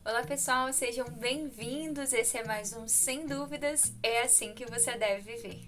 Olá pessoal, sejam bem-vindos. Esse é mais um Sem Dúvidas, é assim que você deve viver.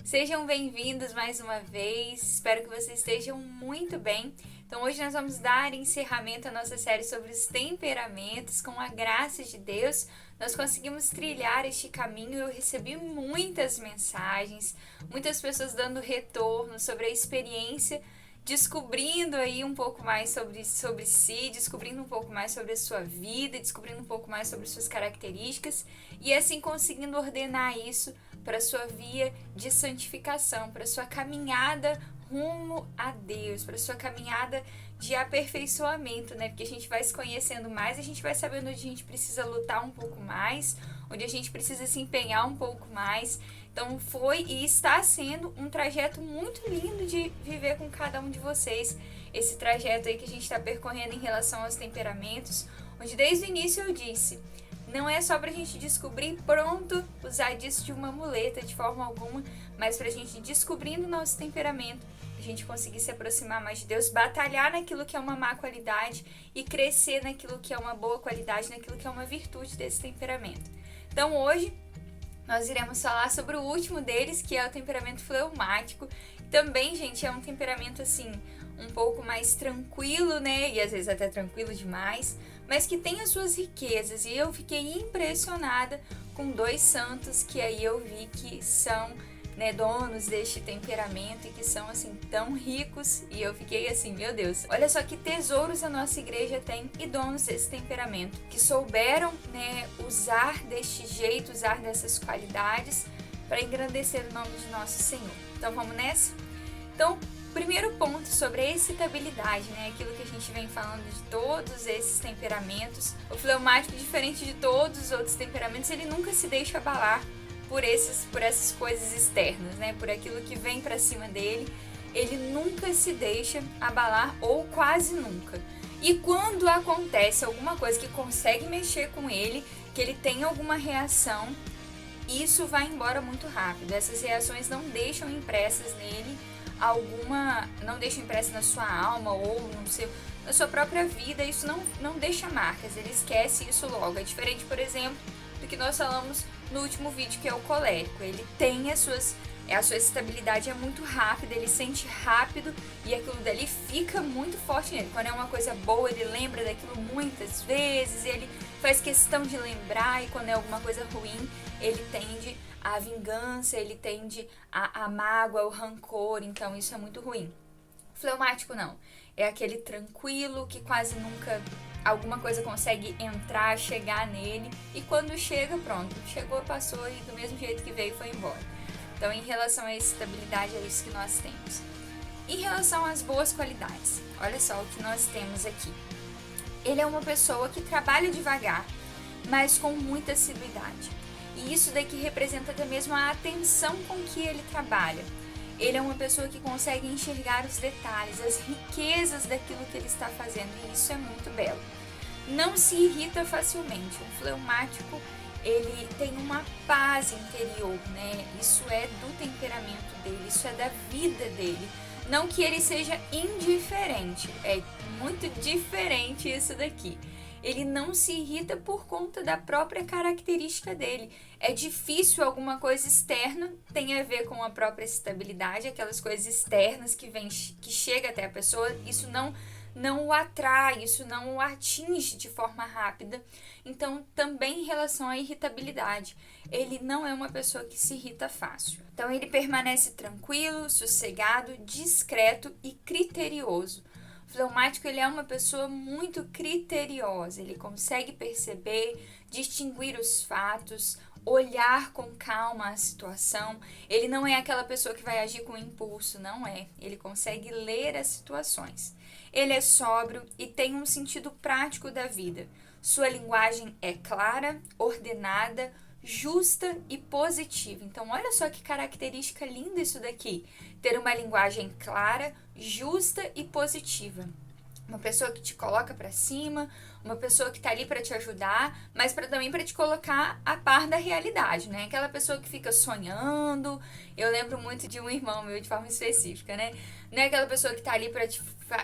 Sejam bem-vindos mais uma vez, espero que vocês estejam muito bem. Então hoje nós vamos dar encerramento à nossa série sobre os temperamentos. Com a graça de Deus, nós conseguimos trilhar este caminho. Eu recebi muitas mensagens, muitas pessoas dando retorno sobre a experiência, descobrindo aí um pouco mais sobre si, descobrindo um pouco mais sobre a sua vida, descobrindo um pouco mais sobre suas características e assim conseguindo ordenar isso para a sua via de santificação, para a sua caminhada rumo a Deus, para a sua caminhada de aperfeiçoamento, né? Porque a gente vai se conhecendo mais, a gente vai sabendo onde a gente precisa lutar um pouco mais, onde a gente precisa se empenhar um pouco mais. Então foi e está sendo um trajeto muito lindo de viver com cada um de vocês. Esse trajeto aí que a gente está percorrendo em relação aos temperamentos, onde desde o início eu disse, não é só pra gente descobrir pronto, usar disso de uma muleta de forma alguma, mas pra gente descobrindo o nosso temperamento, a gente conseguir se aproximar mais de Deus, batalhar naquilo que é uma má qualidade e crescer naquilo que é uma boa qualidade, naquilo que é uma virtude desse temperamento. Então hoje nós iremos falar sobre o último deles, que é o temperamento fleumático. Também, gente, é um temperamento assim, um pouco mais tranquilo, né? E às vezes até tranquilo demais, mas que tem as suas riquezas. E eu fiquei impressionada com dois santos que aí eu vi que são, né, donos deste temperamento e que são assim tão ricos, e eu fiquei assim, meu Deus, olha só que tesouros a nossa igreja tem e donos desse temperamento, que souberam, né, usar deste jeito, usar dessas qualidades para engrandecer o nome de nosso Senhor. Então vamos nessa? Então, primeiro ponto sobre a excitabilidade, né, aquilo que a gente vem falando de todos esses temperamentos. O fleumático, diferente de todos os outros temperamentos, ele nunca se deixa abalar por essas coisas externas, né? Por aquilo que vem para cima dele, ele nunca se deixa abalar ou quase nunca. E quando acontece alguma coisa que consegue mexer com ele, que ele tem alguma reação, isso vai embora muito rápido. Essas reações não deixam impressas nele não deixam impressa na sua alma ou na sua própria vida. Isso não deixa marcas, ele esquece isso logo. É diferente, por exemplo, do que nós falamos no último vídeo, que é o colérico. Ele tem a sua estabilidade é muito rápida, ele sente rápido e aquilo dali fica muito forte nele. Quando é uma coisa boa, ele lembra daquilo muitas vezes, ele faz questão de lembrar, e quando é alguma coisa ruim, ele tende à vingança, ele tende à mágoa, ao rancor, então isso é muito ruim. Fleumático não, é aquele tranquilo que quase nunca alguma coisa consegue entrar, chegar nele, e quando chega, pronto, chegou, passou e do mesmo jeito que veio foi embora. Então, em relação a estabilidade, é isso que nós temos. Em relação às boas qualidades, olha só o que nós temos aqui. Ele é uma pessoa que trabalha devagar, mas com muita assiduidade. E isso daqui representa até mesmo a atenção com que ele trabalha. Ele é uma pessoa que consegue enxergar os detalhes, as riquezas daquilo que ele está fazendo, e isso é muito belo. Não se irrita facilmente. O fleumático, ele tem uma paz interior, né? Isso é do temperamento dele, isso é da vida dele. Não que ele seja indiferente, é muito diferente isso daqui. Ele não se irrita por conta da própria característica dele. É difícil alguma coisa externa tenha a ver com a própria estabilidade, aquelas coisas externas que chega até a pessoa, isso não o atrai, isso não o atinge de forma rápida. Então, também em relação à irritabilidade, ele não é uma pessoa que se irrita fácil. Então, ele permanece tranquilo, sossegado, discreto e criterioso. O fleumático, ele é uma pessoa muito criteriosa, ele consegue perceber, distinguir os fatos, olhar com calma a situação. Ele não é aquela pessoa que vai agir com impulso, não é. Ele consegue ler as situações. Ele é sóbrio e tem um sentido prático da vida. Sua linguagem é clara, ordenada, justa e positiva. Então, olha só que característica linda isso daqui. Ter uma linguagem clara, justa e positiva. Uma pessoa que te coloca pra cima, uma pessoa que tá ali pra te ajudar, mas também pra te colocar a par da realidade, né? Aquela pessoa que fica sonhando. Eu lembro muito de um irmão meu de forma específica, né? Não é aquela pessoa que tá ali pra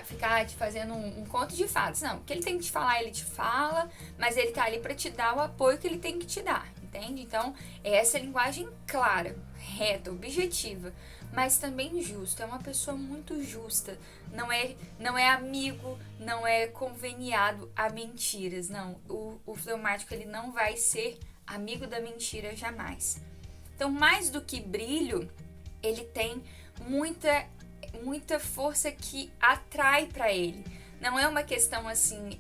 ficar te fazendo um conto de fadas. Não, o que ele tem que te falar, ele te fala, mas ele tá ali pra te dar o apoio que ele tem que te dar, entende? Então, é essa linguagem clara, reta, objetiva, mas também justa. É uma pessoa muito justa. Não é amigo, não é conveniado a mentiras. Não, o fleumático ele não vai ser amigo da mentira jamais. Então, mais do que brilho, ele tem muita força que atrai para ele. Não é uma questão assim,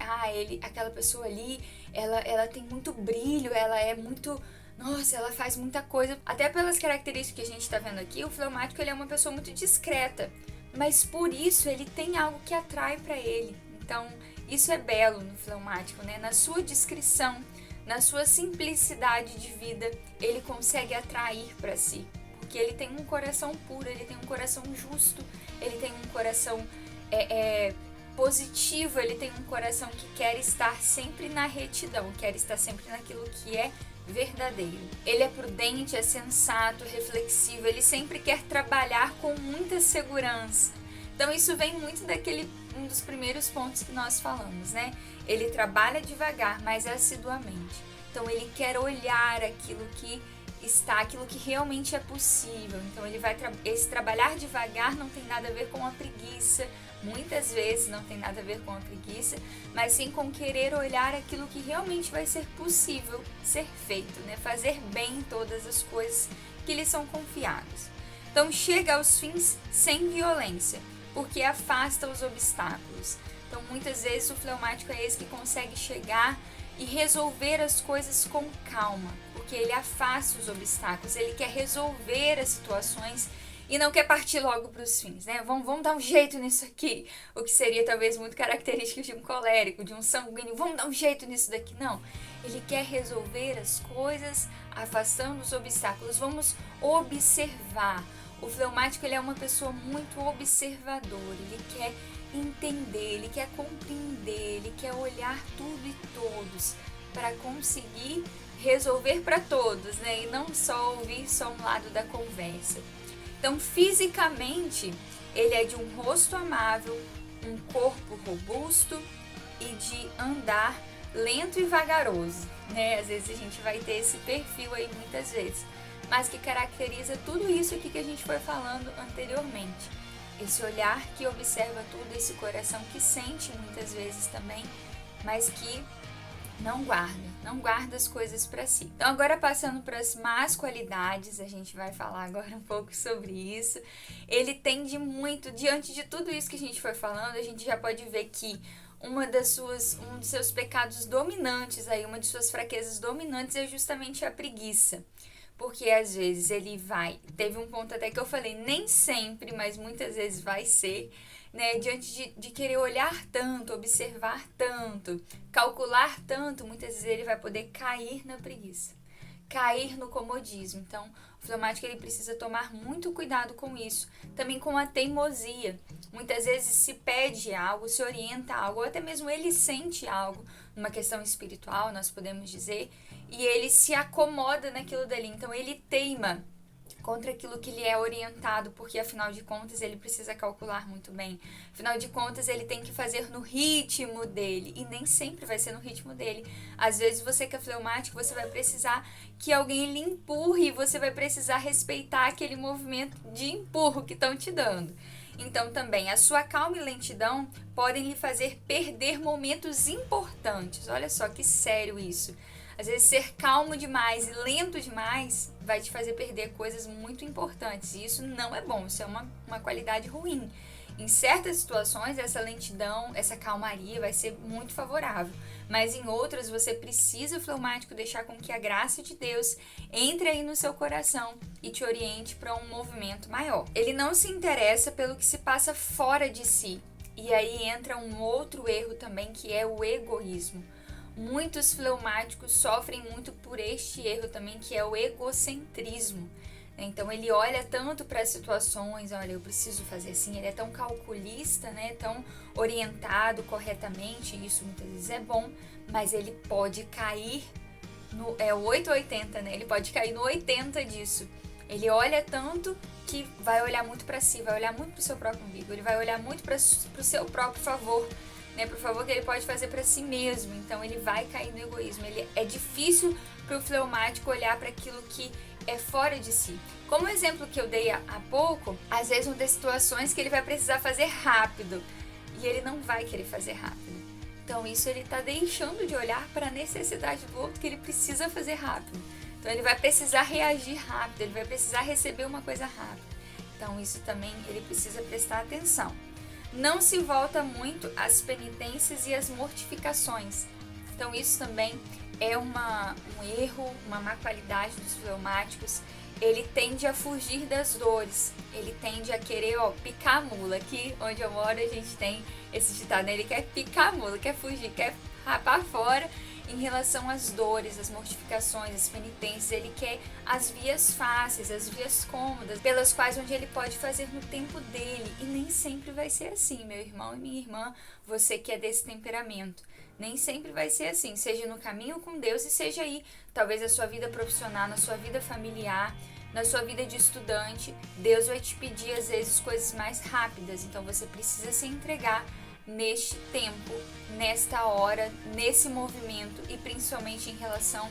aquela pessoa ali, ela tem muito brilho, ela é muito, nossa, ela faz muita coisa. Até pelas características que a gente está vendo aqui, o fleumático ele é uma pessoa muito discreta, mas por isso ele tem algo que atrai para ele. Então, isso é belo no fleumático, né? Na sua discrição, na sua simplicidade de vida, ele consegue atrair para si. Porque ele tem um coração puro, ele tem um coração justo, ele tem um coração positivo, ele tem um coração que quer estar sempre na retidão, quer estar sempre naquilo que é verdadeiro. Ele é prudente, é sensato, reflexivo, ele sempre quer trabalhar com muita segurança. Então isso vem muito um dos primeiros pontos que nós falamos, né? Ele trabalha devagar, mas assiduamente. Então ele quer olhar aquilo que realmente é possível. Então esse trabalhar devagar não tem nada a ver com a preguiça, muitas vezes não tem nada a ver com a preguiça, mas sim com querer olhar aquilo que realmente vai ser possível ser feito, né? Fazer bem todas as coisas que lhe são confiadas. Então chega aos fins sem violência, porque afasta os obstáculos. Então muitas vezes o fleumático é esse que consegue chegar e resolver as coisas com calma, porque ele afasta os obstáculos, ele quer resolver as situações e não quer partir logo para os fins, né? Vamos dar um jeito nisso aqui, o que seria talvez muito característico de um colérico, de um sanguíneo, vamos dar um jeito nisso daqui, não. Ele quer resolver as coisas afastando os obstáculos, vamos observar. O fleumático ele é uma pessoa muito observadora, ele quer entender, ele quer compreender, ele quer olhar tudo e todos para conseguir resolver para todos, né? E não só ouvir só um lado da conversa. Então, fisicamente, ele é de um rosto amável, um corpo robusto e de andar lento e vagaroso, né? Às vezes a gente vai ter esse perfil aí muitas vezes, mas que caracteriza tudo isso aqui que a gente foi falando anteriormente. Esse olhar que observa tudo, esse coração que sente muitas vezes também, mas que não guarda as coisas para si. Então agora passando para as más qualidades, a gente vai falar agora um pouco sobre isso. Ele tende muito, diante de tudo isso que a gente foi falando, a gente já pode ver que um dos seus pecados dominantes, uma de suas fraquezas dominantes é justamente a preguiça. Porque às vezes teve um ponto até que eu falei, nem sempre, mas muitas vezes vai ser, né? Diante de querer olhar tanto, observar tanto, calcular tanto, muitas vezes ele vai poder cair na preguiça, cair no comodismo. Então, o fleumático ele precisa tomar muito cuidado com isso. Também com a teimosia. Muitas vezes se pede algo, se orienta algo, ou até mesmo ele sente algo, numa questão espiritual, nós podemos dizer, e ele se acomoda naquilo dali. Então ele teima contra aquilo que lhe é orientado, porque afinal de contas ele precisa calcular muito bem. Afinal de contas ele tem que fazer no ritmo dele, e nem sempre vai ser no ritmo dele. Às vezes você que é fleumático, você vai precisar que alguém lhe empurre, e você vai precisar respeitar aquele movimento de empurro que estão te dando. Então também a sua calma e lentidão podem lhe fazer perder momentos importantes. Olha só que sério isso. Às vezes ser calmo demais e lento demais vai te fazer perder coisas muito importantes. E isso não é bom, isso é uma qualidade ruim. Em certas situações, essa lentidão, essa calmaria vai ser muito favorável. Mas em outras, você precisa, fleumático, deixar com que a graça de Deus entre aí no seu coração e te oriente para um movimento maior. Ele não se interessa pelo que se passa fora de si. E aí entra um outro erro também, que é o egoísmo. Muitos fleumáticos sofrem muito por este erro também, que é o egocentrismo. Então ele olha tanto para as situações, olha, eu preciso fazer assim, ele é tão calculista, né, tão orientado corretamente, isso muitas vezes é bom, mas ele pode cair no 880, né? Ele pode cair no 80 disso. Ele olha tanto que vai olhar muito para si, vai olhar muito para o seu próprio umbigo, ele vai olhar muito para o seu próprio favor, né? Para o favor que ele pode fazer para si mesmo. Então ele vai cair no egoísmo. É difícil para o fleumático olhar para aquilo que é fora de si. Como o exemplo que eu dei há pouco, às vezes vão ter situações que ele vai precisar fazer rápido e ele não vai querer fazer rápido. Então isso ele está deixando de olhar para a necessidade do outro que ele precisa fazer rápido. Então ele vai precisar reagir rápido, ele vai precisar receber uma coisa rápida. Então isso também ele precisa prestar atenção. Não se volta muito às penitências e às mortificações. Então isso também é um erro, uma má qualidade dos fleumáticos. Ele tende a fugir das dores, ele tende a querer, picar a mula. Aqui onde eu moro a gente tem esse ditado, né? Ele quer picar a mula, quer fugir, quer rapar fora em relação às dores, às mortificações, às penitências. Ele quer as vias fáceis, as vias cômodas, pelas quais onde ele pode fazer no tempo dele. E nem sempre vai ser assim, meu irmão e minha irmã, você que é desse temperamento. Nem sempre vai ser assim, seja no caminho com Deus e seja aí, talvez na sua vida profissional, na sua vida familiar, na sua vida de estudante. Deus vai te pedir às vezes coisas mais rápidas, então você precisa se entregar neste tempo, nesta hora, nesse movimento e principalmente em relação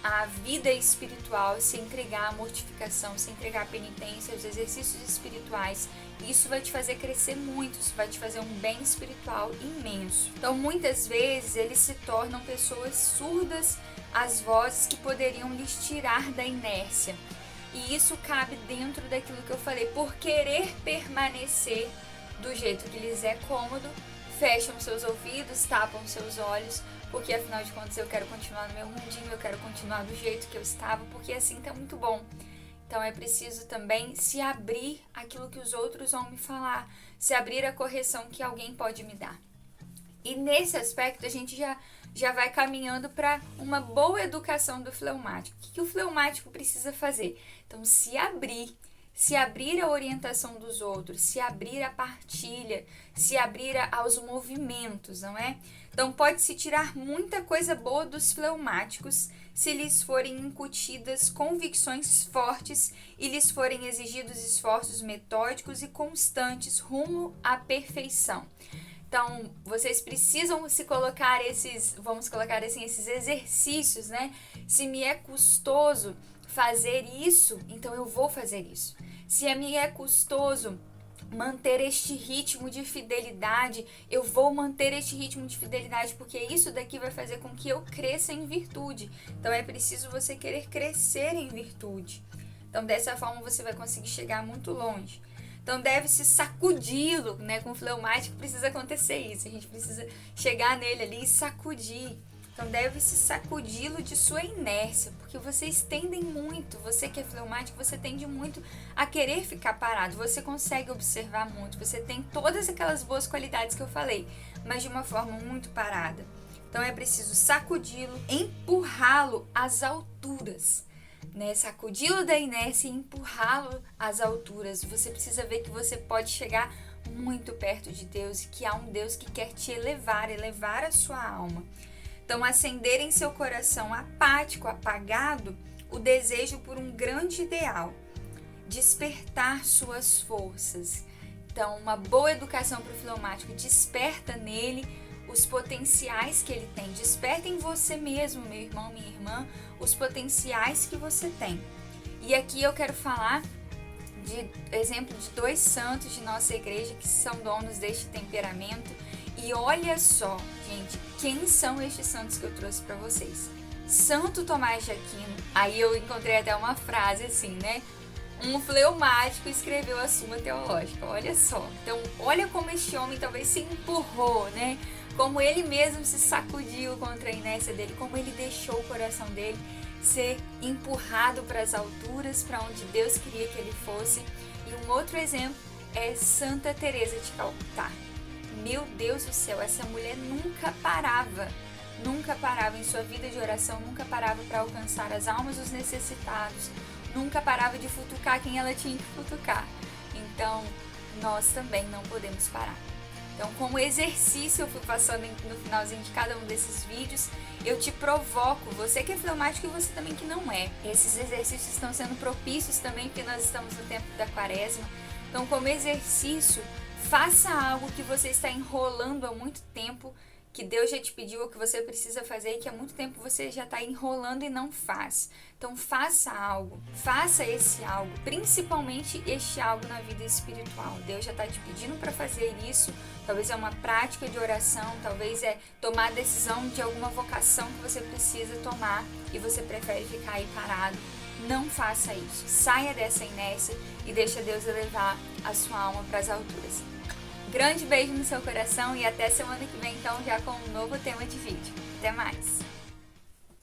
à vida espiritual, se entregar à mortificação, se entregar à penitência, aos exercícios espirituais. Isso vai te fazer crescer muito, isso vai te fazer um bem espiritual imenso. Então muitas vezes eles se tornam pessoas surdas às vozes que poderiam lhes tirar da inércia. E isso cabe dentro daquilo que eu falei, por querer permanecer do jeito que lhes é cômodo, fecham seus ouvidos, tapam seus olhos, porque afinal de contas eu quero continuar no meu mundinho, eu quero continuar do jeito que eu estava, porque assim tá muito bom. Então é preciso também se abrir àquilo que os outros vão me falar, se abrir à correção que alguém pode me dar. E nesse aspecto a gente já vai caminhando para uma boa educação do fleumático. O que o fleumático precisa fazer? Então se abrir à orientação dos outros, se abrir à partilha, se abrir aos movimentos, não é? Então pode-se tirar muita coisa boa dos fleumáticos se lhes forem incutidas convicções fortes e lhes forem exigidos esforços metódicos e constantes rumo à perfeição. Então, vocês precisam se colocar vamos colocar assim, esses exercícios, né? Se me é custoso fazer isso, então eu vou fazer isso. Se me é custoso manter este ritmo de fidelidade, eu vou manter este ritmo de fidelidade, porque isso daqui vai fazer com que eu cresça em virtude. Então é preciso você querer crescer em virtude. Então dessa forma você vai conseguir chegar muito longe. Então deve-se sacudi-lo, né? Com o fleumático precisa acontecer isso, a gente precisa chegar nele ali e sacudir. Então deve-se sacudi-lo de sua inércia, porque vocês tendem muito, você que é fleumático, você tende muito a querer ficar parado, você consegue observar muito, você tem todas aquelas boas qualidades que eu falei, mas de uma forma muito parada. Então é preciso sacudi-lo, empurrá-lo às alturas, né? Sacudi-lo da inércia e empurrá-lo às alturas. Você precisa ver que você pode chegar muito perto de Deus e que há um Deus que quer te elevar a sua alma. Então, acender em seu coração apático, apagado, o desejo por um grande ideal, despertar suas forças. Então, uma boa educação para o fleumático desperta nele os potenciais que ele tem. Desperta em você mesmo, meu irmão, minha irmã, os potenciais que você tem. E aqui eu quero falar de exemplo de 2 santos de nossa igreja que são donos deste temperamento. E olha só, gente, quem são estes santos que eu trouxe para vocês? Santo Tomás de Aquino. Aí eu encontrei até uma frase assim, né? Um fleumático escreveu a Suma Teológica, olha só. Então, olha como este homem talvez se empurrou, né? Como ele mesmo se sacudiu contra a inércia dele, como ele deixou o coração dele ser empurrado para as alturas, para onde Deus queria que ele fosse. E um outro exemplo é Santa Teresa de Calcutá. Meu Deus do céu, essa mulher nunca parava em sua vida de oração, nunca parava para alcançar as almas dos necessitados, nunca parava de futucar quem ela tinha que futucar. Então, nós também não podemos parar. Então, como exercício, eu fui passando no finalzinho de cada um desses vídeos, eu te provoco, você que é fleumático e você também que não é. Esses exercícios estão sendo propícios também, porque nós estamos no tempo da quaresma. Então, como exercício, faça algo que você está enrolando há muito tempo, que Deus já te pediu ou que você precisa fazer e que há muito tempo você já está enrolando e não faz. Então faça algo, faça esse algo, principalmente este algo na vida espiritual. Deus já está te pedindo para fazer isso, talvez é uma prática de oração, talvez é tomar a decisão de alguma vocação que você precisa tomar e você prefere ficar aí parado. Não faça isso, saia dessa inércia e deixa Deus elevar a sua alma para as alturas. Grande beijo no seu coração e até semana que vem, então, já com um novo tema de vídeo. Até mais!